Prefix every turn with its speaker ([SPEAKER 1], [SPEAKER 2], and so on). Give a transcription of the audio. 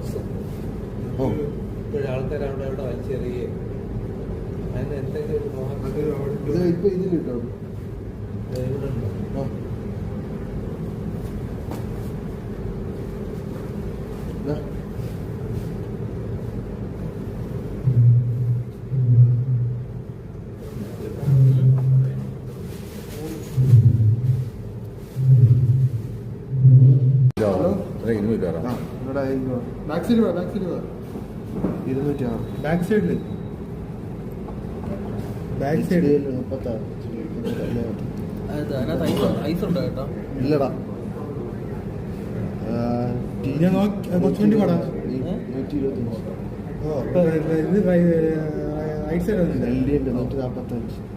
[SPEAKER 1] ബോക്സും ആൾക്കാർ അവിടെ അവിടെ വലിച്ചെറിയുകയും അതിന് എന്തെങ്കിലും ഒരു മോഹം
[SPEAKER 2] ഇപ്പൊ ഇതിൽ കിട്ടോ
[SPEAKER 1] ഇവിടെ ഉണ്ടോ?
[SPEAKER 2] ബാക്ക് സൈഡ് ബാക്ക് സൈഡിൽ ബാക്ക് സൈഡിൽ 36 ഇല്ലടാ കുറച്ചുവേണ്ടി പാടാ 125 റൈറ്റ് സൈഡ് 145